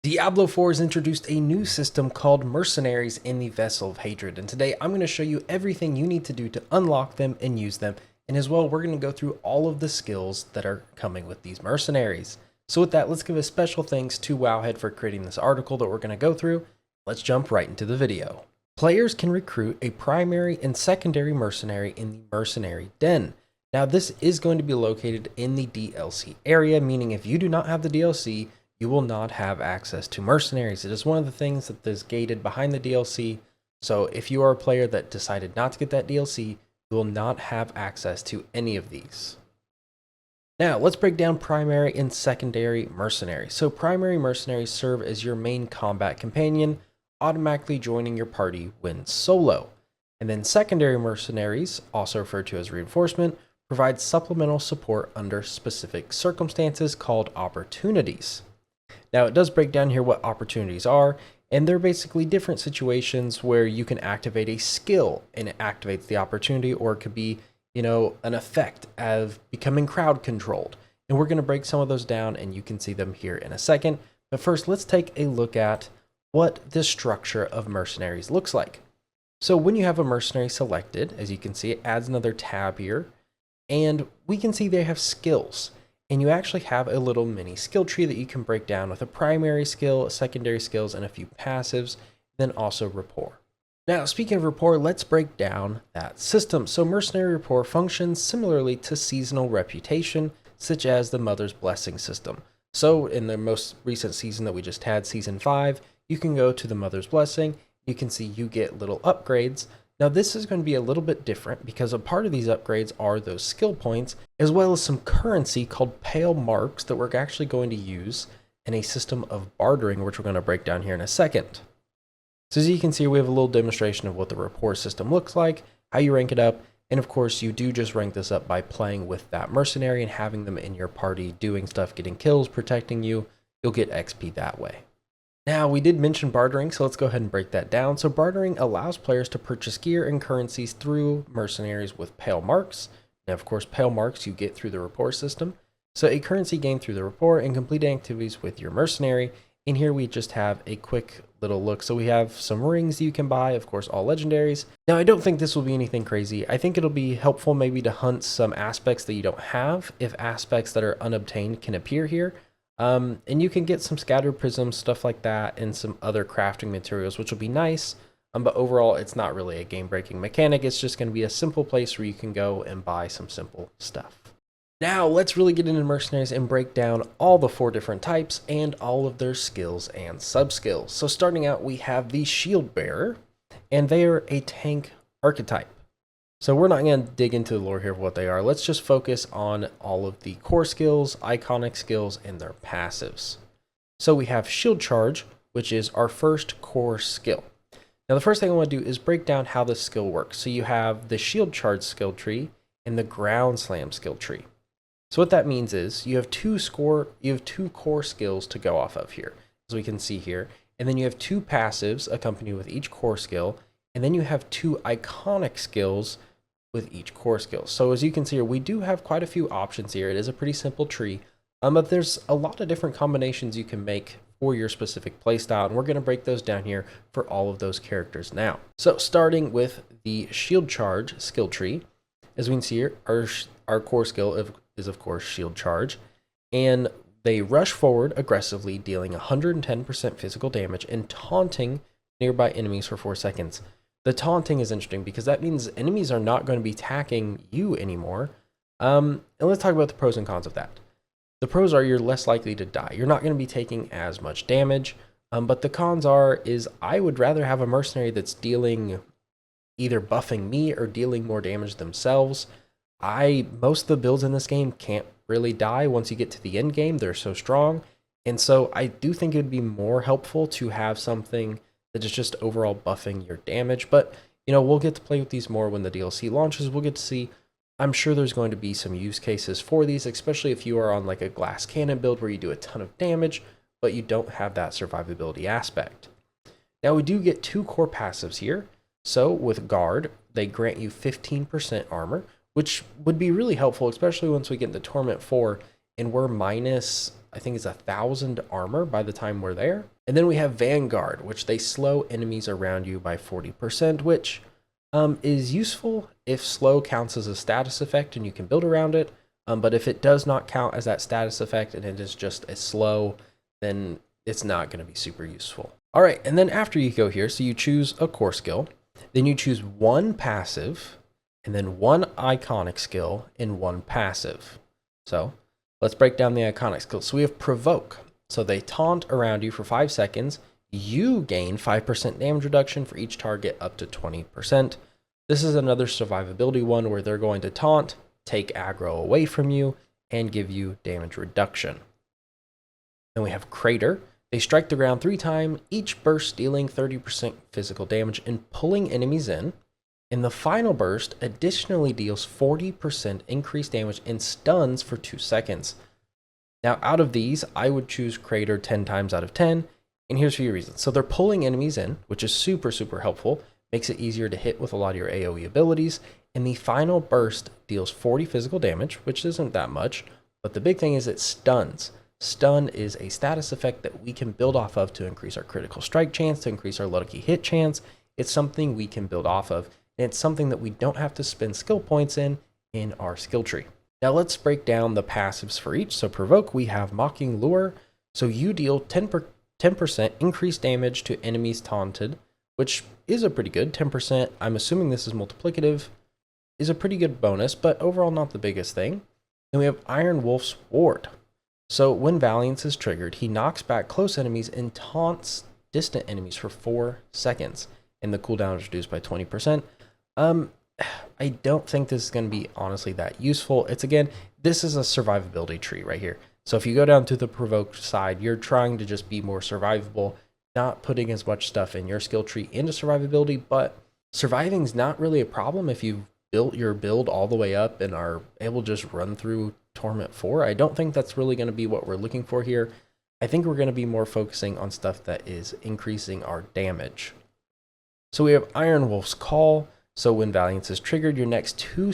Diablo 4 has introduced a new system called Mercenaries in the Vessel of Hatred, and today I'm going to show you everything you need to do to unlock them and use them, and as well we're going to go through all of the skills that are coming with these mercenaries. So with that, let's give a special thanks to Wowhead for creating this article that we're going to go through. Let's jump right into the video. Players can recruit a primary and secondary mercenary in the Mercenary Den. Now this is going to be located in the DLC area, meaning if you do not have the DLC, you will not have access to mercenaries. It is one of the things that is gated behind the DLC. So if you are a player that decided not to get that DLC, you will not have access to any of these. Now let's break down primary and secondary mercenaries. So primary mercenaries serve as your main combat companion, automatically joining your party when solo. And then secondary mercenaries, also referred to as reinforcement, provide supplemental support under specific circumstances called opportunities. Now it does break down here what opportunities are, and they're basically different situations where you can activate a skill and it activates the opportunity, or it could be, an effect of becoming crowd controlled. And we're going to break some of those down and you can see them here in a second. But first, let's take a look at what the structure of mercenaries looks like. So when you have a mercenary selected, as you can see, it adds another tab here, and we can see they have skills. And you actually have a little mini skill tree that you can break down with a primary skill, secondary skills, and a few passives, then also rapport. Now, speaking of rapport, let's break down that system. So mercenary rapport functions similarly to seasonal reputation, such as the Mother's Blessing system. So in the most recent season that we just had, Season 5, you can go to the Mother's Blessing. You can see you get little upgrades. Now this is going to be a little bit different because a part of these upgrades are those skill points, as well as some currency called pale marks that we're actually going to use in a system of bartering, which we're going to break down here in a second. So as you can see, we have a little demonstration of what the rapport system looks like, how you rank it up, and of course you do just rank this up by playing with that mercenary and having them in your party, doing stuff, getting kills, protecting you. You'll get XP that way. Now, we did mention bartering, so let's go ahead and break that down. So bartering allows players to purchase gear and currencies through mercenaries with pale marks. Now, of course, pale marks you get through the rapport system. So a currency gained through the rapport and completing activities with your mercenary. In here, we just have a quick little look. So we have some rings you can buy, of course, all legendaries. Now, I don't think this will be anything crazy. I think it'll be helpful maybe to hunt some aspects that you don't have, if aspects that are unobtained can appear here. And you can get some scattered prisms, stuff like that, and some other crafting materials, which will be nice. But overall, it's not really a game-breaking mechanic. It's just going to be a simple place where you can go and buy some simple stuff. Now, let's really get into mercenaries and break down all the 4 different types and all of their skills and sub-skills. So starting out, we have the Shieldbearer, and they are a tank archetype. So we're not going to dig into the lore here of what they are. Let's just focus on all of the core skills, iconic skills, and their passives. So we have Shield Charge, which is our first core skill. Now the first thing I want to do is break down how this skill works. So you have the Shield Charge skill tree and the Ground Slam skill tree. So what that means is you have two core skills to go off of here, as we can see here. And then you have 2 passives accompanied with each core skill. And then you have 2 iconic skills with each core skill. So as you can see here, we do have quite a few options here. It is a pretty simple tree, but there's a lot of different combinations you can make for your specific playstyle, and we're going to break those down here for all of those characters now. So starting with the Shield Charge skill tree, as we can see here, our core skill is of course Shield Charge, and they rush forward aggressively, dealing 110% physical damage and taunting nearby enemies for 4 seconds. The taunting is interesting because that means enemies are not going to be attacking you anymore. And let's talk about the pros and cons of that. The pros are you're less likely to die. You're not going to be taking as much damage. But the cons is I would rather have a mercenary that's dealing either buffing me or dealing more damage themselves. Most of the builds in this game can't really die once you get to the end game. They're so strong. And so I do think it would be more helpful to have something that is just overall buffing your damage. But, we'll get to play with these more when the DLC launches. We'll get to see. I'm sure there's going to be some use cases for these, especially if you are on like a glass cannon build where you do a ton of damage, but you don't have that survivability aspect. Now, we do get 2 core passives here. So with Guard, they grant you 15% armor, which would be really helpful, especially once we get into Torment 4 and we're minus I think it's 1,000 armor by the time we're there. And then we have Vanguard, which they slow enemies around you by 40%, which is useful if slow counts as a status effect and you can build around it. But if it does not count as that status effect and it is just a slow, then it's not going to be super useful. All right, and then after you go here, so you choose a core skill, then you choose one passive, and then one iconic skill and one passive. So let's break down the iconic skills. So we have Provoke. So they taunt around you for 5 seconds. You gain 5% damage reduction for each target up to 20%. This is another survivability one where they're going to taunt, take aggro away from you, and give you damage reduction. Then we have Crater. They strike the ground 3 times, each burst dealing 30% physical damage and pulling enemies in. And the final burst additionally deals 40% increased damage and stuns for 2 seconds. Now, out of these, I would choose Crater 10 times out of 10, and here's a few reasons. So they're pulling enemies in, which is super, super helpful. Makes it easier to hit with a lot of your AoE abilities. And the final burst deals 40 physical damage, which isn't that much, but the big thing is it stuns. Stun is a status effect that we can build off of to increase our critical strike chance, to increase our lucky hit chance. It's something we can build off of, and it's something that we don't have to spend skill points in our skill tree. Now let's break down the passives for each. So Provoke, we have Mocking Lure. So you deal 10% increased damage to enemies taunted, which is a pretty good 10%. I'm assuming this is multiplicative, is a pretty good bonus, but overall not the biggest thing. Then we have Iron Wolf's Ward. So when Valiance is triggered, he knocks back close enemies and taunts distant enemies for 4 seconds, and the cooldown is reduced by 20%. I don't think this is going to be honestly that useful. This is a survivability tree right here. So if you go down to the Provoke side, you're trying to just be more survivable, not putting as much stuff in your skill tree into survivability, but surviving is not really a problem if you've built your build all the way up and are able to just run through Torment 4. I don't think that's really going to be what we're looking for here. I think we're going to be more focusing on stuff that is increasing our damage. So we have Iron Wolf's Call. So when Valiance is triggered, your next 2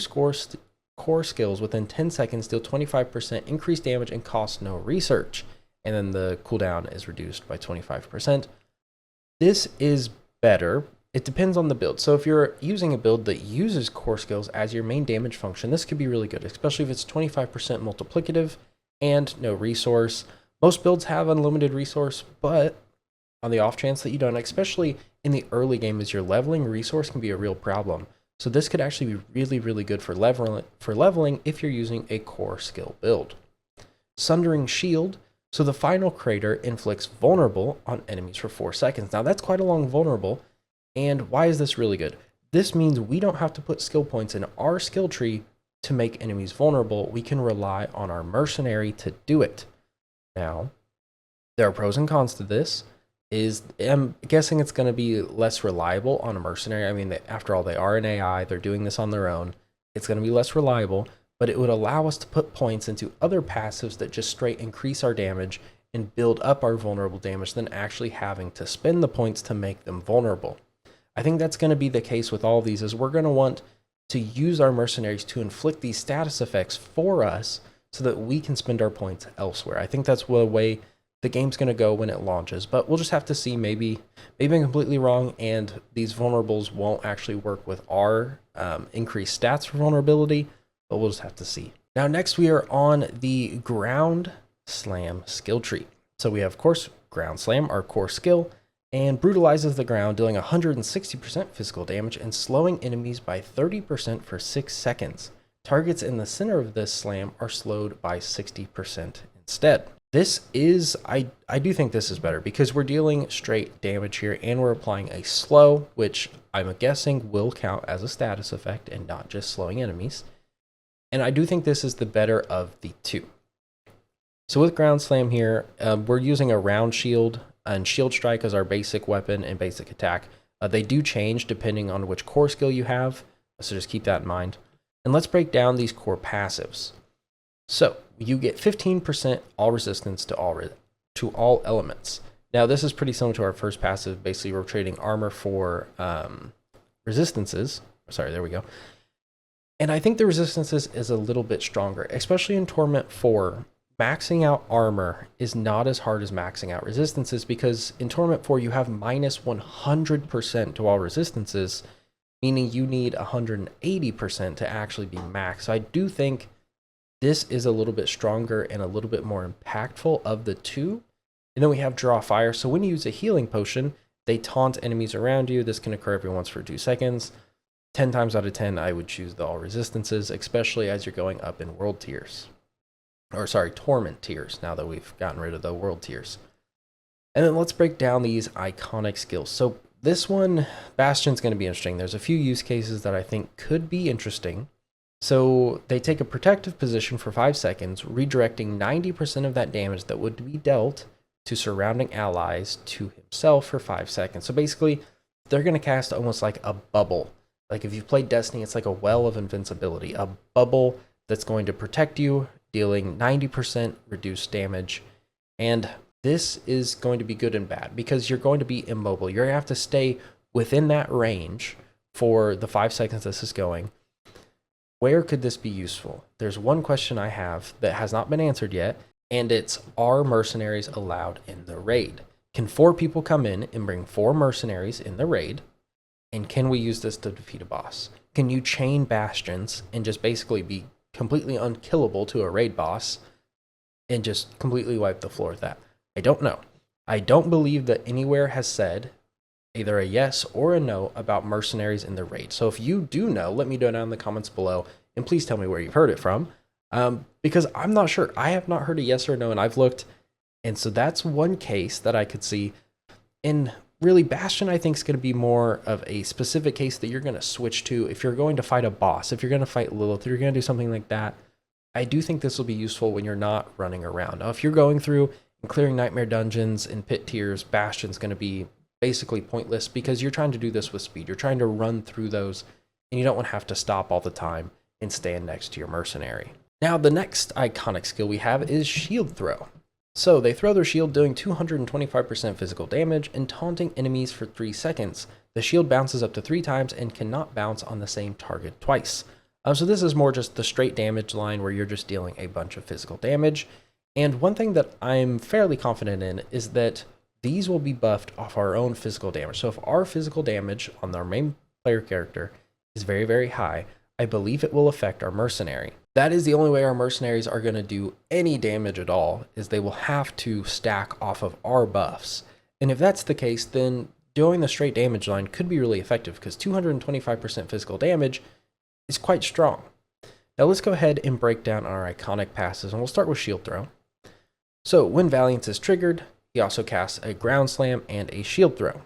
core skills within 10 seconds deal 25% increased damage and cost no research. And then the cooldown is reduced by 25%. This is better. It depends on the build. So if you're using a build that uses core skills as your main damage function, this could be really good, especially if it's 25% multiplicative and no resource. Most builds have unlimited resource, but on the off chance that you don't, especially in the early game as you're leveling, resource can be a real problem. So this could actually be really, really good for leveling if you're using a core skill build. Sundering Shield. So the final Crater inflicts vulnerable on enemies for 4 seconds. Now that's quite a long vulnerable. And why is this really good? This means we don't have to put skill points in our skill tree to make enemies vulnerable. We can rely on our Mercenary to do it. Now, there are pros and cons to this. I'm guessing it's going to be less reliable on a Mercenary. I mean, after all, they are an AI. They're doing this on their own. It's going to be less reliable, but it would allow us to put points into other passives that just straight increase our damage and build up our vulnerable damage than actually having to spend the points to make them vulnerable. I think that's going to be the case with all of these, is we're going to want to use our Mercenaries to inflict these status effects for us so that we can spend our points elsewhere. I think that's the way the game's going to go when it launches, but we'll just have to see. Maybe I'm completely wrong and these vulnerables won't actually work with our increased stats for vulnerability, but we'll just have to see. Now next we are on the Ground Slam skill tree. So we have, of course, Ground Slam, our core skill, and brutalizes the ground, dealing 160% physical damage and slowing enemies by 30% for 6 seconds. Targets in the center of this slam are slowed by 60% instead. This is, I do think this is better because we're dealing straight damage here and we're applying a slow, which I'm guessing will count as a status effect and not just slowing enemies. And I do think this is the better of the two. So with Ground Slam here, we're using a round shield and Shield Strike as our basic weapon and basic attack. They do change depending on which core skill you have, so just keep that in mind. And let's break down these core passives. So you get 15% all resistance to all elements. Now this is pretty similar to our first passive. Basically, we're trading armor for resistances. Sorry, there we go. And I think the resistances is a little bit stronger, especially in Torment 4. maxing out armor is not as hard as maxing out resistances, because in Torment 4 you have minus 100% to all resistances, meaning you need 180% to actually be maxed. So I do think this is a little bit stronger and a little bit more impactful of the two. And then we have Draw Fire. So when you use a healing potion, they taunt enemies around you. This can occur every once for 2 seconds. 10 times out of 10, I would choose the all resistances, especially as you're going up in world tiers. Or sorry, torment tiers, now that we've gotten rid of the world tiers. And then let's break down these iconic skills. So this one, Bastion's going to be interesting. There's a few use cases that I think could be interesting. So they take a protective position for 5 seconds, redirecting 90% of that damage that would be dealt to surrounding allies to himself for 5 seconds. So basically, they're going to cast almost like a bubble. Like if you've played Destiny, it's like a well of invincibility, a bubble that's going to protect you, dealing 90% reduced damage. And this is going to be good and bad because you're going to be immobile. You're going to have to stay within that range for the 5 seconds this is going. Where could this be useful? There's one question I have that has not been answered yet, and it's, are mercenaries allowed in the raid? Can 4 people come in and bring 4 mercenaries in the raid? And can we use this to defeat a boss? Can you chain bastions and just basically be completely unkillable to a raid boss and just completely wipe the floor with that? I don't know. I don't believe that anywhere has said either a yes or a no about mercenaries in the raid. So if you do know, let me know down in the comments below, and please tell me where you've heard it from, because I'm not sure. I have not heard a yes or no, and I've looked, and so that's one case that I could see. And really, Bastion, I think, is going to be more of a specific case that you're going to switch to if you're going to fight a boss, if you're going to fight Lilith, if you're going to do something like that. I do think this will be useful when you're not running around. Now, if you're going through and clearing nightmare dungeons and pit tiers, Bastion's going to be basically pointless because you're trying to do this with speed. You're trying to run through those, and you don't want to have to stop all the time and stand next to your mercenary. Now, the next iconic skill we have is Shield Throw. So they throw their shield, doing 225% physical damage and taunting enemies for 3 seconds. The shield bounces up to 3 times and cannot bounce on the same target twice. So this is more just the straight damage line where you're just dealing a bunch of physical damage. And one thing that I'm fairly confident in is that these will be buffed off our own physical damage. So if our physical damage on our main player character is very, very high, I believe it will affect our mercenary. That is the only way our mercenaries are going to do any damage at all, is they will have to stack off of our buffs. And if that's the case, then doing the straight damage line could be really effective because 225% physical damage is quite strong. Now let's go ahead and break down our iconic passes, and we'll start with Shield Throw. So when Valiance is triggered, he also casts a Ground Slam and a Shield Throw.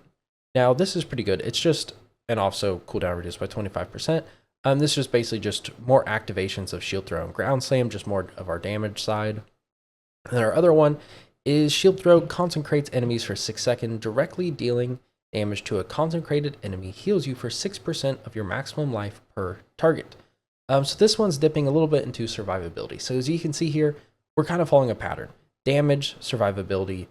Now this is pretty good. It's just, and also cooldown reduced by 25%. This is basically just more activations of Shield Throw and Ground Slam, just more of our damage side. And our other one is Shield Throw consecrates enemies for 6 seconds, directly dealing damage to a consecrated enemy, heals you for 6% of your maximum life per target. So this one's dipping a little bit into survivability. So as you can see here, we're kind of following a pattern. Damage, survivability,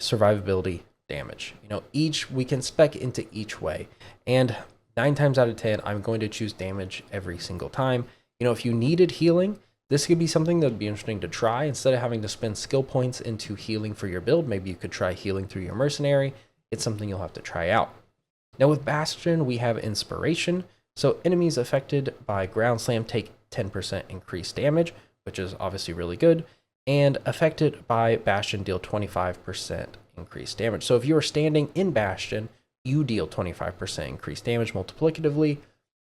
survivability, damage. You know, each, we can spec into each way. And 9 times out of 10, I'm going to choose damage every single time. You know, if you needed healing, this could be something that would be interesting to try. Instead of having to spend skill points into healing for your build, maybe you could try healing through your mercenary. It's something you'll have to try out. Now with Bastion, we have Inspiration. So enemies affected by Ground Slam take 10% increased damage, which is obviously really good. And affected by Bastion deal 25% increased damage. So if you are standing in Bastion, you deal 25% increased damage multiplicatively,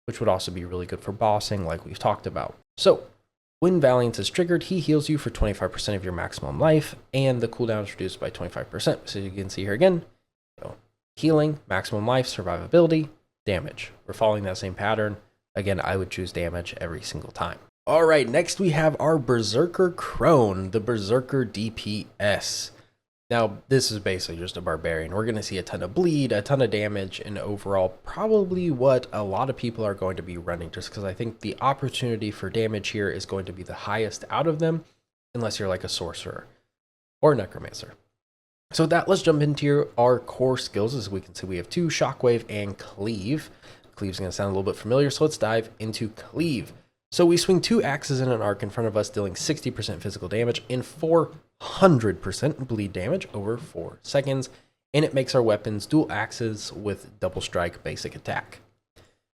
which would also be really good for bossing like we've talked about. So when Valiance is triggered, he heals you for 25% of your maximum life, and the cooldown is reduced by 25%. So you can see here again, healing, maximum life, survivability, damage. We're following that same pattern. Again, I would choose damage every single time. All right, next we have our Berserker Crone, the Berserker DPS. Now, this is basically just a barbarian. We're going to see a ton of bleed, a ton of damage, and overall probably what a lot of people are going to be running, just because I think the opportunity for damage here is going to be the highest out of them, unless you're like a sorcerer or a necromancer. So with that, let's jump into our core skills. As we can see, we have 2, Shockwave and Cleave. Cleave's going to sound a little bit familiar, so let's dive into Cleave. So we swing 2 axes in an arc in front of us, dealing 60% physical damage and 400% bleed damage over 4 seconds, and it makes our weapons dual axes with double strike basic attack.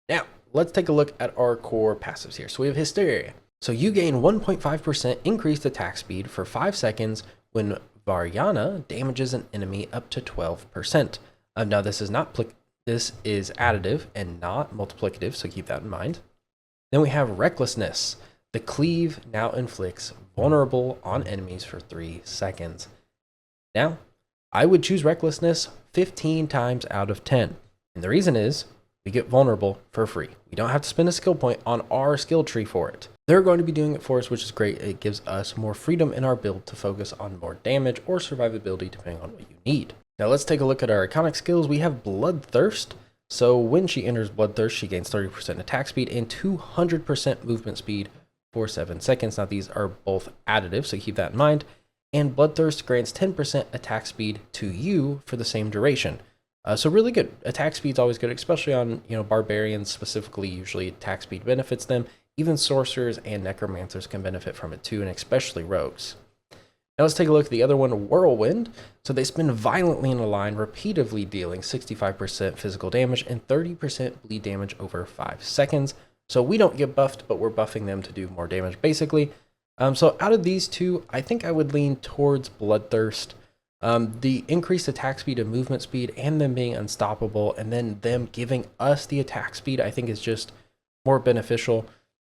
Now, let's take a look at our core passives here. So we have Hysteria. So you gain 1.5% increased attack speed for 5 seconds when Varyana damages an enemy up to 12%. Now this is additive and not multiplicative, so keep that in mind. Then we have Recklessness. The cleave now inflicts vulnerable on enemies for 3 seconds. Now, I would choose Recklessness 15 times out of 10. And the reason is, we get vulnerable for free. We don't have to spend a skill point on our skill tree for it. They're going to be doing it for us, which is great. It gives us more freedom in our build to focus on more damage or survivability depending on what you need. Now let's take a look at our iconic skills. We have Bloodthirst. So when she enters Bloodthirst, she gains 30% attack speed and 200% movement speed for 7 seconds. Now these are both additive, so keep that in mind. And Bloodthirst grants 10% attack speed to you for the same duration. So really good. Attack speed's always good, especially on barbarians specifically. Usually attack speed benefits them. Even sorcerers and necromancers can benefit from it too, and especially rogues. Now let's take a look at the other one, Whirlwind. So they spin violently in a line, repeatedly dealing 65% physical damage and 30% bleed damage over 5 seconds. So we don't get buffed, but we're buffing them to do more damage basically. So out of these two, I think I would lean towards Bloodthirst. The increased attack speed and movement speed and them being unstoppable and then them giving us the attack speed, I think is just more beneficial.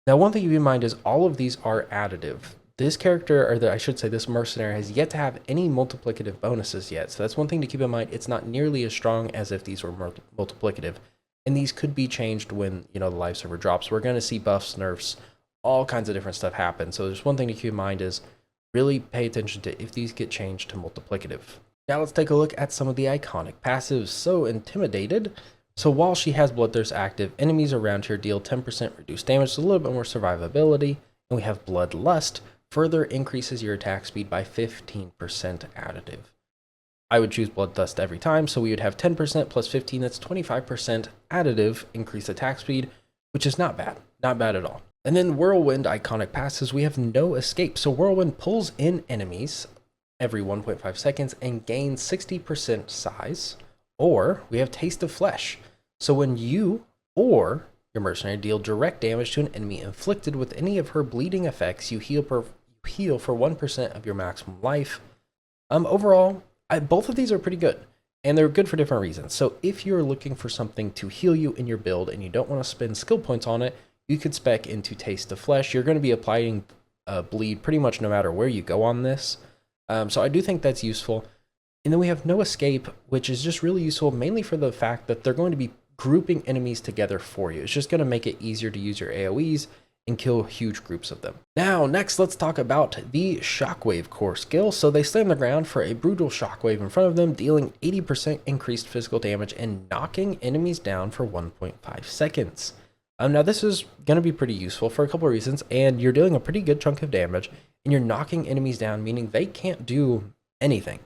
Now, one thing to keep in mind is all of these are additive. This character, or I should say this mercenary, has yet to have any multiplicative bonuses yet. So that's one thing to keep in mind. It's not nearly as strong as if these were multiplicative. And these could be changed when, the live server drops. We're going to see buffs, nerfs, all kinds of different stuff happen. So there's one thing to keep in mind is really pay attention to if these get changed to multiplicative. Now let's take a look at some of the iconic passives. So Intimidated. So while she has Bloodthirst active, enemies around her deal 10% reduced damage, so a little bit more survivability. And we have Bloodlust, further increases your attack speed by 15% additive. I would choose Bloodlust every time, so we would have 10% plus 15, that's 25% additive increased attack speed, which is not bad at all. And then Whirlwind iconic passes, we have No Escape. So Whirlwind pulls in enemies every 1.5 seconds and gains 60% size. Or we have Taste of Flesh. So when you or your mercenary deal direct damage to an enemy inflicted with any of her bleeding effects, you heal for 1% of your maximum life. Overall, both of these are pretty good, and they're good for different reasons. So if you're looking for something to heal you in your build and you don't want to spend skill points on it, you could spec into Taste of Flesh. You're going to be applying bleed pretty much no matter where you go on this. So I do think that's useful. And then we have No Escape, which is just really useful mainly for the fact that they're going to be grouping enemies together for you. It's just going to make it easier to use your AoEs and kill huge groups of them. Now, next, let's talk about the Shockwave core skill. So they stand the ground for a brutal shockwave in front of them, dealing 80% increased physical damage and knocking enemies down for 1.5 seconds. Now, this is going to be pretty useful for a couple of reasons, and you're dealing a pretty good chunk of damage, and you're knocking enemies down, meaning they can't do anything.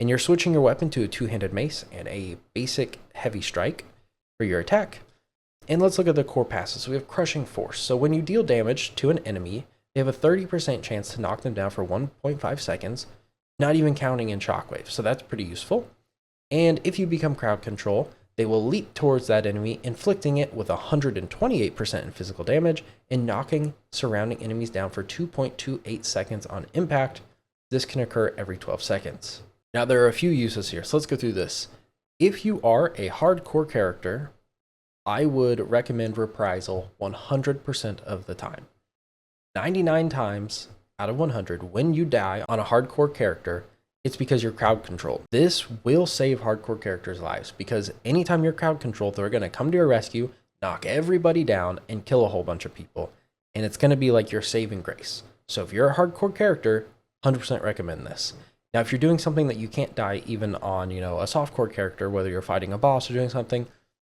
And you're switching your weapon to a two-handed mace and a basic heavy strike for your attack. And let's look at the core passes. So we have Crushing Force. So when you deal damage to an enemy, they have a 30% chance to knock them down for 1.5 seconds, not even counting in Shockwave. So that's pretty useful. And if you become crowd control, they will leap towards that enemy, inflicting it with 128% in physical damage and knocking surrounding enemies down for 2.28 seconds on impact. This can occur every 12 seconds. Now, there are a few uses here, so let's go through this. If you are a hardcore character, I would recommend Reprisal 100% of the time. 99 times out of 100, when you die on a hardcore character, it's because you're crowd controlled. This will save hardcore characters' lives, because anytime you're crowd controlled, they're going to come to your rescue, knock everybody down, and kill a whole bunch of people. And it's going to be like your saving grace. So if you're a hardcore character, 100% recommend this. Now, if you're doing something that you can't die even on, a softcore character, whether you're fighting a boss or doing something,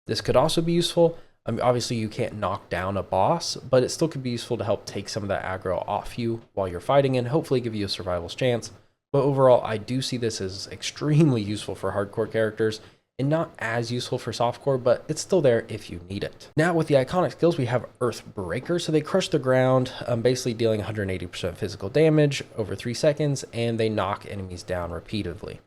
this could also be useful. I mean, obviously, you can't knock down a boss, but it still could be useful to help take some of that aggro off you while you're fighting and hopefully give you a survival chance. But overall, I do see this as extremely useful for hardcore characters, and not as useful for softcore, but it's still there if you need it. Now with the iconic skills, we have Earthbreaker. So they crush the ground, basically dealing 180% physical damage over 3 seconds, and they knock enemies down repeatedly.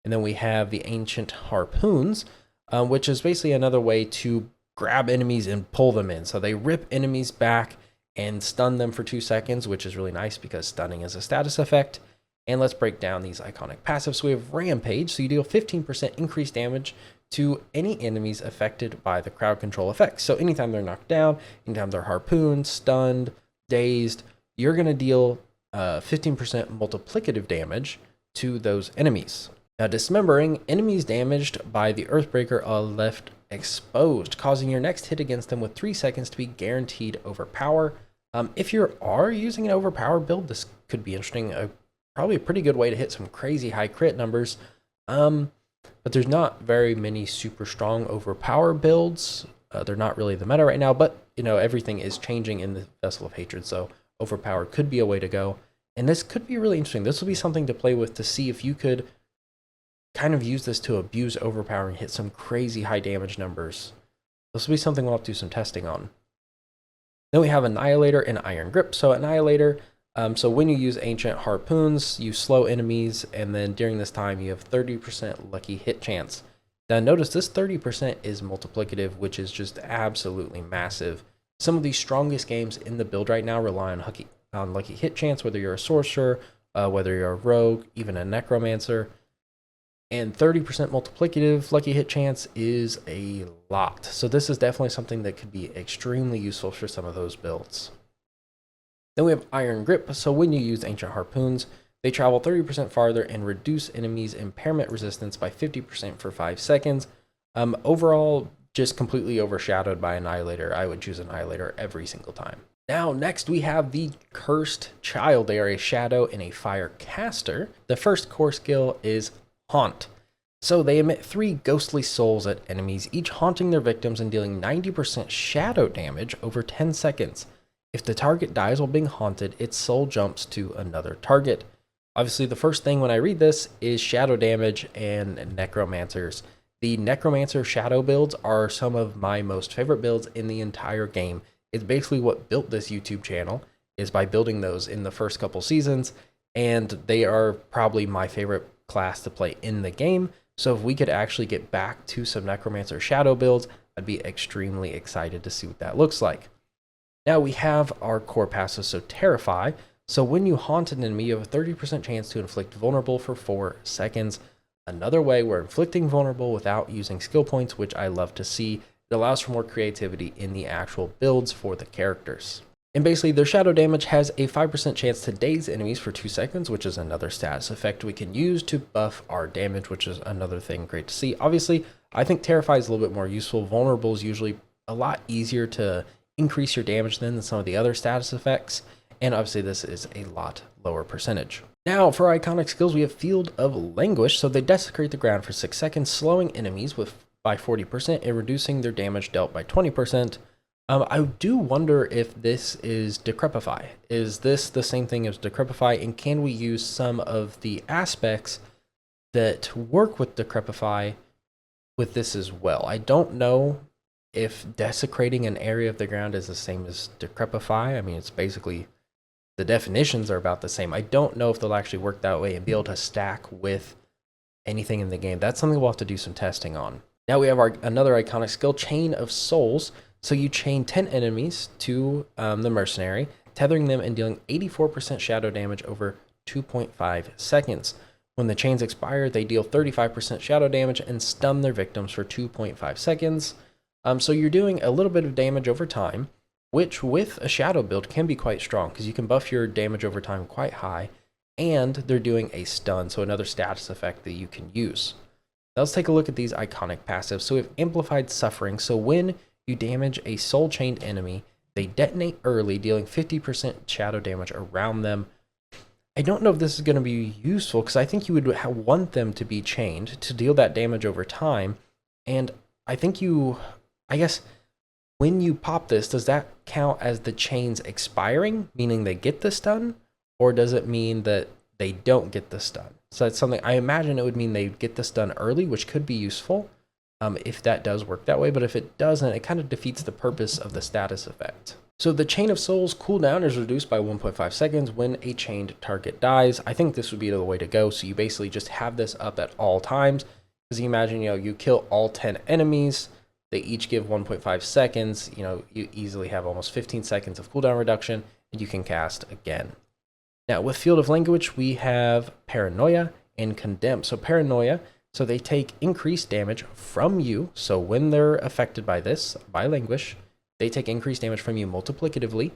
And then we have the Ancient Harpoons, which is basically another way to grab enemies and pull them in. So they rip enemies back and stun them for 2 seconds, which is really nice because stunning is a status effect. And let's break down these iconic passives. So we have Rampage, so you deal 15% increased damage to any enemies affected by the crowd control effects. So anytime they're knocked down, anytime they're harpooned, stunned, dazed, you're going to deal 15% multiplicative damage to those enemies. Now, Dismembering, enemies damaged by the Earthbreaker are left exposed, causing your next hit against them with 3 seconds to be guaranteed overpower. If you are using an overpower build, this could be interesting. Probably a pretty good way to hit some crazy high crit numbers. But there's not very many super strong overpower builds. They're not really the meta right now, but everything is changing in the Vessel of Hatred, so overpower could be a way to go. And this could be really interesting. This will be something to play with to see if you could kind of use this to abuse overpower and hit some crazy high damage numbers. This will be something we'll have to do some testing on. Then we have Annihilator and Iron Grip. So Annihilator, so when you use Ancient Harpoons, you slow enemies, and then during this time you have 30% lucky hit chance. Now notice this 30% is multiplicative, which is just absolutely massive. Some of the strongest games in the build right now rely on lucky hit chance, whether you're a sorcerer, whether you're a rogue, even a necromancer. And 30% multiplicative lucky hit chance is a lot. So this is definitely something that could be extremely useful for some of those builds. Then we have Iron Grip. So when you use Ancient Harpoons, they travel 30% farther and reduce enemies' impairment resistance by 50% for 5 seconds. Overall, just completely overshadowed by Annihilator. I would choose Annihilator every single time. Now, next we have the Cursed Child. They are a shadow and a fire caster. The first core skill is Haunt. So they emit 3 ghostly souls at enemies, each haunting their victims and dealing 90% shadow damage over 10 seconds. If the target dies while being haunted, its soul jumps to another target. Obviously, the first thing when I read this is shadow damage and necromancers. The necromancer shadow builds are some of my most favorite builds in the entire game. It's basically what built this YouTube channel, is by building those in the first couple seasons, and they are probably my favorite class to play in the game. So if we could actually get back to some necromancer shadow builds, I'd be extremely excited to see what that looks like. Now we have our core passive, so Terrify. So when you haunt an enemy, you have a 30% chance to inflict vulnerable for 4 seconds. Another way we're inflicting vulnerable without using skill points, which I love to see. It allows for more creativity in the actual builds for the characters. And basically, their shadow damage has a 5% chance to daze enemies for 2 seconds, which is another status effect we can use to buff our damage, which is another thing great to see. Obviously, I think Terrify is a little bit more useful. Vulnerable is usually a lot easier to increase your damage than some of the other status effects, and obviously this is a lot lower percentage. Now for iconic skills, we have Field of Languish. So they desecrate the ground for 6 seconds, slowing enemies by 40% and reducing their damage dealt by 20%. I do wonder if this is Decrepify. Is this the same thing as Decrepify, and can we use some of the aspects that work with Decrepify with this as well? I don't know if desecrating an area of the ground is the same as Decrepify. I mean, it's basically, the definitions are about the same. I don't know if they'll actually work that way and be able to stack with anything in the game. That's something we'll have to do some testing on. Now we have another iconic skill, Chain of Souls. So you chain 10 enemies to the Mercenary, tethering them and dealing 84% shadow damage over 2.5 seconds. When the chains expire, they deal 35% shadow damage and stun their victims for 2.5 seconds. So you're doing a little bit of damage over time, which with a shadow build can be quite strong because you can buff your damage over time quite high, and they're doing a stun, so another status effect that you can use. Now let's take a look at these iconic passives. So we have Amplified Suffering. So when you damage a soul chained enemy, they detonate early, dealing 50% shadow damage around them. I don't know if this is going to be useful because I think you would want them to be chained to deal that damage over time. And I think I guess when you pop this, does that count as the chains expiring, meaning they get the stun? Or does it mean that they don't get the stun? So that's something, I imagine it would mean they get the stun early, which could be useful. if that does work that way, but if it doesn't, it kind of defeats the purpose of the status effect. So the Chain of Souls cooldown is reduced by 1.5 seconds when a chained target dies. I think this would be the way to go. So you basically just have this up at all times. Because you imagine, you kill all 10 enemies, they each give 1.5 seconds, you easily have almost 15 seconds of cooldown reduction, and you can cast again. Now with Field of Language, we have Paranoia and Condemn. So Paranoia, so they take increased damage from you. So when they're affected by this, by Languish, they take increased damage from you multiplicatively.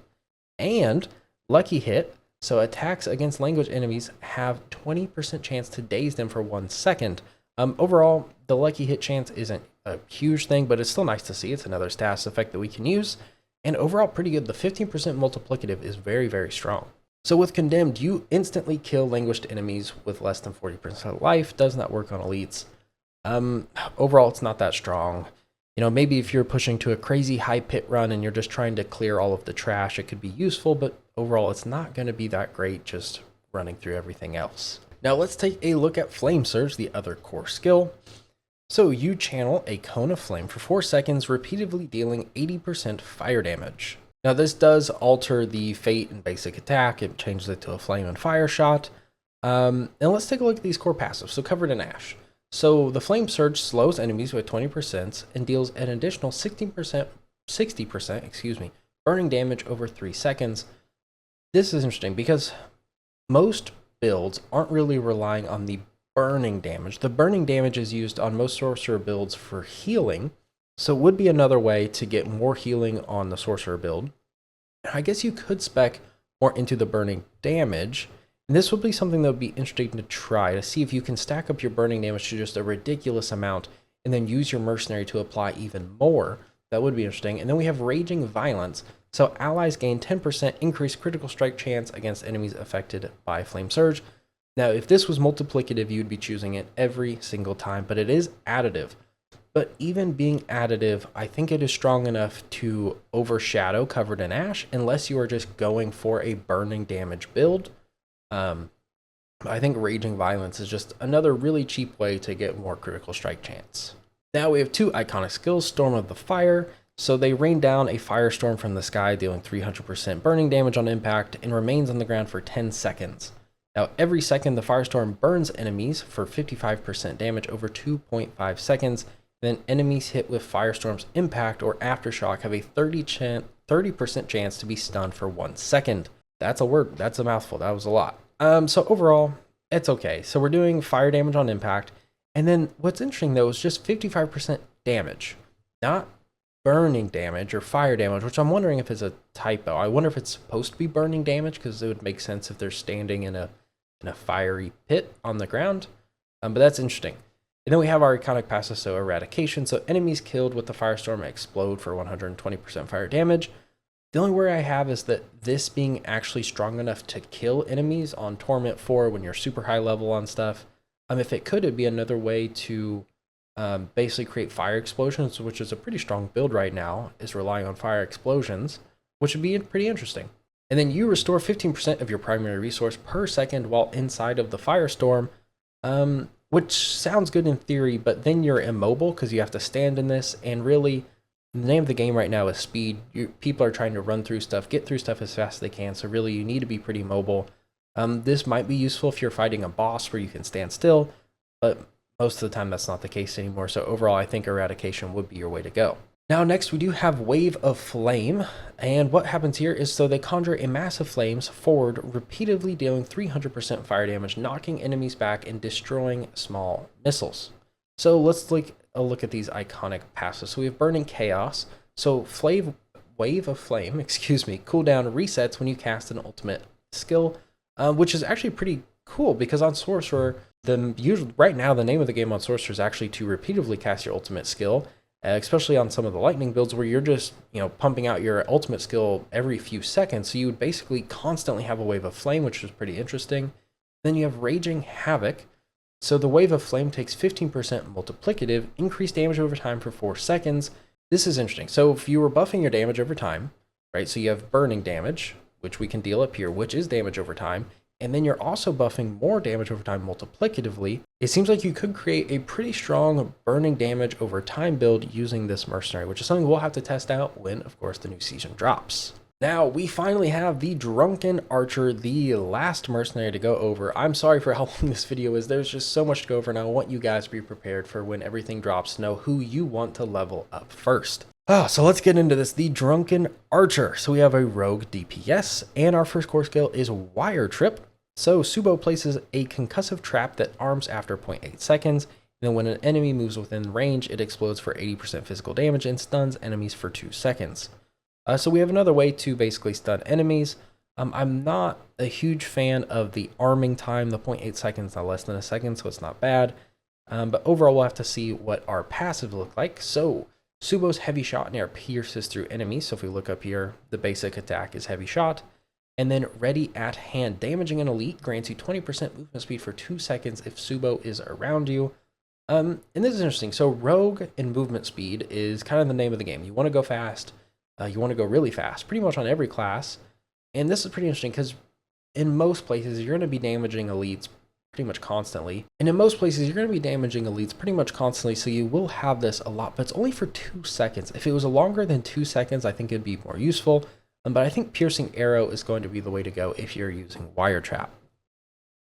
And Lucky Hit, so attacks against Language enemies have 20% chance to daze them for 1 second. Overall, the Lucky Hit chance isn't a huge thing, but it's still nice to see. It's another status effect that we can use. And overall, pretty good. The 15% multiplicative is very, very strong. So with Condemned, you instantly kill languished enemies with less than 40% life. Does not work on elites. Overall, it's not that strong. Maybe if you're pushing to a crazy high pit run and you're just trying to clear all of the trash, it could be useful, but overall, it's not going to be that great just running through everything else. Now let's take a look at Flame Surge, the other core skill. So you channel a cone of flame for 4 seconds, repeatedly dealing 80% fire damage. Now this does alter the fate and basic attack. It changes it to a flame and fire shot. And let's take a look at these core passives. So Covered in Ash. So the Flame Surge slows enemies by 20% and deals an additional 60% burning damage over 3 seconds. This is interesting because most builds aren't really relying on the burning damage. The burning damage is used on most sorcerer builds for healing, so it would be another way to get more healing on the sorcerer build. I guess you could spec more into the burning damage. And this would be something that would be interesting to try to see if you can stack up your burning damage to just a ridiculous amount and then use your mercenary to apply even more. That would be interesting. And then we have Raging Violence. So allies gain 10% increased critical strike chance against enemies affected by Flame Surge. Now, if this was multiplicative, you'd be choosing it every single time, but it is additive. But even being additive, I think it is strong enough to overshadow Covered in Ash unless you are just going for a burning damage build. I think Raging Violence is just another really cheap way to get more critical strike chance. Now we have 2 iconic skills, Storm of the Fire. So they rain down a firestorm from the sky, dealing 300% burning damage on impact, and remains on the ground for 10 seconds. Now every second the firestorm burns enemies for 55% damage over 2.5 seconds. Then enemies hit with firestorm's impact or aftershock have a 30% chance to be stunned for 1 second. That's a word. That's a mouthful. That was a lot. So overall, it's okay. So we're doing fire damage on impact. And then what's interesting though is just 55% damage, not burning damage or fire damage, which I'm wondering if it's a typo. I wonder if it's supposed to be burning damage because it would make sense if they're standing in a fiery pit on the ground. But that's interesting. And then we have our iconic passive, so Eradication. So enemies killed with the firestorm explode for 120% fire damage. The only worry I have is that this being actually strong enough to kill enemies on Torment 4 when you're super high level on stuff. If it could, it'd be another way to basically create fire explosions, which is a pretty strong build right now, is relying on fire explosions, which would be pretty interesting. And then you restore 15% of your primary resource per second while inside of the firestorm, which sounds good in theory, but then you're immobile because you have to stand in this, and really, the name of the game right now is speed. People are trying to run through stuff, get through stuff as fast as they can, so really you need to be pretty mobile. This might be useful if you're fighting a boss where you can stand still, but most of the time that's not the case anymore, so overall I think Eradication would be your way to go. Now next we do have Wave of Flame, and what happens here is so they conjure a mass of flames forward, repeatedly dealing 300% fire damage, knocking enemies back and destroying small missiles. So let's take a look at these iconic passives. So we have Burning Chaos. So Wave of Flame, cooldown resets when you cast an ultimate skill, which is actually pretty cool because on Sorcerer, right now the name of the game on Sorcerer is actually to repeatedly cast your ultimate skill, especially on some of the lightning builds where you're just pumping out your ultimate skill every few seconds. So you would basically constantly have a Wave of Flame, which is pretty interesting. Then you have Raging Havoc. So the Wave of Flame takes 15% multiplicative, increased damage over time for 4 seconds. This is interesting. So if you were buffing your damage over time, right? So you have burning damage, which we can deal up here, which is damage over time. and then you're also buffing more damage over time multiplicatively, it seems like you could create a pretty strong burning damage over time build using this mercenary, which is something we'll have to test out when, of course, the new season drops. Now, we finally have the Drunken Archer, the last mercenary to go over. I'm sorry for how long this video is. There's just so much to go over, and I want you guys to be prepared for when everything drops to know who you want to level up first. So let's get into this. The Drunken Archer. So we have a rogue DPS, and our first core skill is Wire Trip. So Subo places a concussive trap that arms after 0.8 seconds. And then when an enemy moves within range, it explodes for 80% physical damage and stuns enemies for 2 seconds. So we have another way to basically stun enemies. I'm not a huge fan of the arming time. The 0.8 seconds, not less than a second, so it's not bad. But overall, we'll have to see what our passive look like. So Subo's Heavy Shot in air pierces through enemies. So if we look up here, the basic attack is Heavy Shot. And then Ready at Hand, damaging an elite, grants you 20% movement speed for 2 seconds if Subo is around you. And this is interesting. So Rogue and movement speed is kind of the name of the game. You want to go fast. You want to go really fast, pretty much on every class. And this is pretty interesting because in most places, you're going to be damaging elites pretty much constantly. And in most places, you're going to be damaging elites pretty much constantly, so you will have this a lot, but it's only for 2 seconds. If it was longer than 2 seconds, I think it'd be more useful. But I think Piercing Arrow is going to be the way to go if you're using Wire Trap.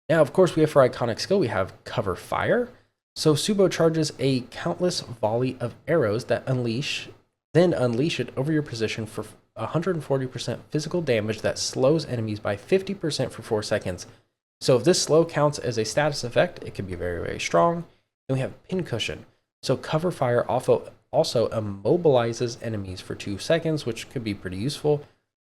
Now, of course, we have for iconic skill, we have Cover Fire. So Subo charges a countless volley of arrows that unleash it over your position for 140% physical damage that slows enemies by 50% for 4 seconds. So if this slow counts as a status effect, it can be very, very strong. Then we have Pincushion. So Cover Fire also immobilizes enemies for 2 seconds, which could be pretty useful.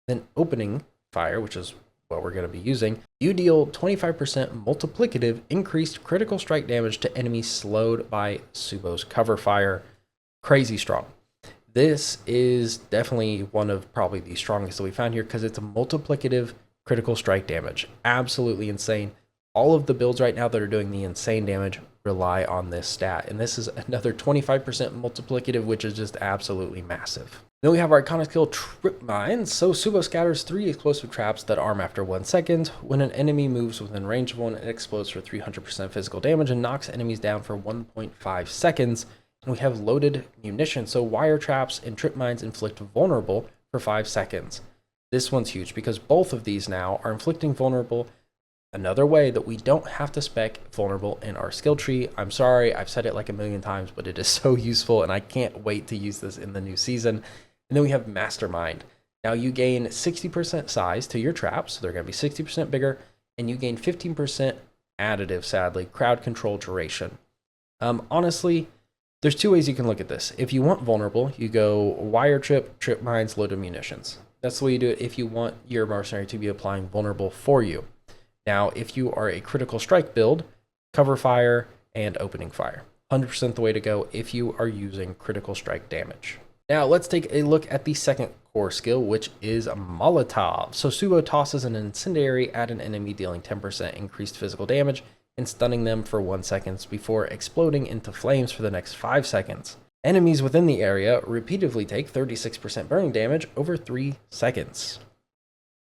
Then Opening Fire, which is what we're going to be using. You deal 25% multiplicative increased critical strike damage to enemies slowed by Subo's Cover Fire. Crazy strong. This is definitely one of probably the strongest that we found here because it's a multiplicative critical strike damage. Absolutely insane. All of the builds right now that are doing the insane damage rely on this stat. And this is another 25% multiplicative, which is just absolutely massive. Then we have our iconic skill, Trip Mines. So Subo scatters 3 explosive traps that arm after 1 second. When an enemy moves within range of one, it explodes for 300% physical damage and knocks enemies down for 1.5 seconds. And we have Loaded Munition. So Wire Traps and Trip Mines inflict vulnerable for 5 seconds. This one's huge because both of these now are inflicting vulnerable. Another way that we don't have to spec vulnerable in our skill tree. I'm sorry, I've said it like a million times, but it is so useful and I can't wait to use this in the new season. And then we have Mastermind. Now you gain 60% size to your traps, so they're going to be 60% bigger, and you gain 15% additive, sadly, crowd control duration. Honestly, there's 2 ways you can look at this. If you want vulnerable, you go Wire Trip, Trip Mines, Loaded Munitions. That's the way you do it if you want your mercenary to be applying vulnerable for you. Now, if you are a critical strike build, Cover Fire and Opening Fire. 100% the way to go if you are using critical strike damage. Now, let's take a look at the second core skill, which is Molotov. So Subo tosses an incendiary at an enemy, dealing 10% increased physical damage and stunning them for 1 second before exploding into flames for the next 5 seconds. Enemies within the area repeatedly take 36% burning damage over 3 seconds.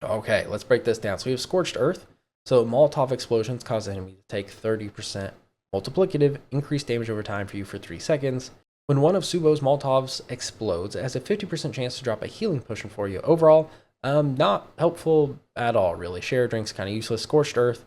Okay, let's break this down. So we have Scorched Earth. So Molotov explosions cause enemies to take 30% multiplicative increased damage over time for you for 3 seconds. When one of Subo's Molotovs explodes, it has a 50% chance to drop a healing potion for you. Overall, not helpful at all, really. Share Drink's kind of useless. Scorched Earth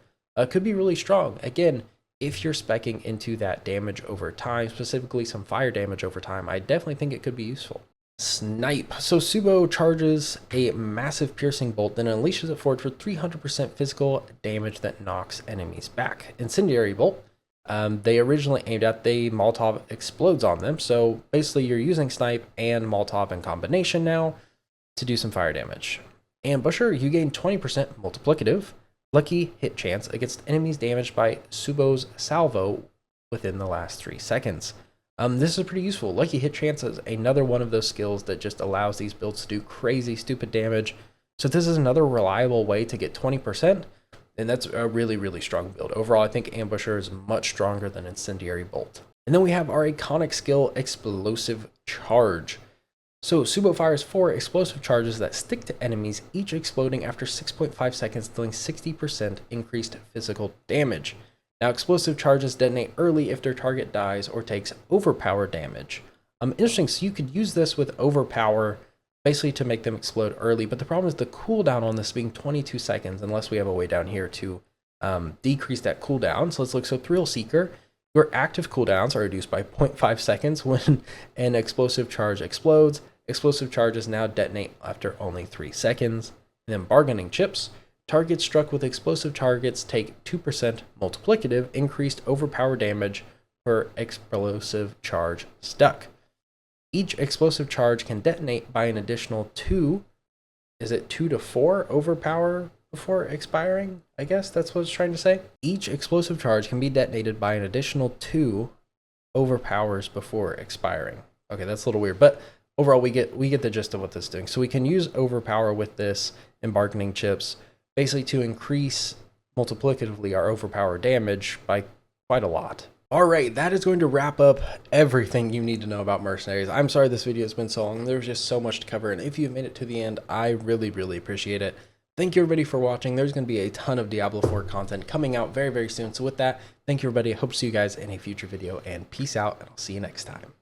could be really strong. Again, if you're speccing into that damage over time, specifically some fire damage over time, I definitely think it could be useful. Snipe. So Subo charges a massive piercing bolt, then unleashes it forward for 300% physical damage that knocks enemies back. Incendiary Bolt. They originally aimed at the Molotov explodes on them. So basically you're using Snipe and Molotov in combination now to do some fire damage. Ambusher, you gain 20% multiplicative lucky hit chance against enemies damaged by Subo's salvo within the last 3 seconds. This is pretty useful. Lucky hit chance is another one of those skills that just allows these builds to do crazy, stupid damage. So this is another reliable way to get 20%, and that's a really, really strong build. Overall, I think Ambusher is much stronger than Incendiary Bolt. And then we have our iconic skill, Explosive Charge. So Subo fires 4 explosive charges that stick to enemies, each exploding after 6.5 seconds, dealing 60% increased physical damage. Now explosive charges detonate early if their target dies or takes overpower damage. Interesting, so you could use this with overpower basically to make them explode early, but the problem is the cooldown on this being 22 seconds, unless we have a way down here to decrease that cooldown. So let's look. So Thrill Seeker, your active cooldowns are reduced by 0.5 seconds when an explosive charge explodes. Explosive charges now detonate after only 3 seconds. And then Bargaining Chips, targets struck with explosive targets take 2% multiplicative increased overpower damage per explosive charge stuck. Each explosive charge can detonate by an additional 2 to 4 overpower before expiring? I guess that's what it's trying to say. Each explosive charge can be detonated by an additional 2 overpowers before expiring. Okay, that's a little weird, but overall we get the gist of what this is doing. So we can use overpower with this and Bargaining Chips basically to increase multiplicatively our overpower damage by quite a lot. All right, that is going to wrap up everything you need to know about Mercenaries. I'm sorry this video has been so long. There's just so much to cover, and if you've made it to the end, I really, really appreciate it. Thank you everybody for watching. There's going to be a ton of Diablo 4 content coming out very, very soon. So with that, thank you everybody. I hope to see you guys in a future video, and peace out, and I'll see you next time.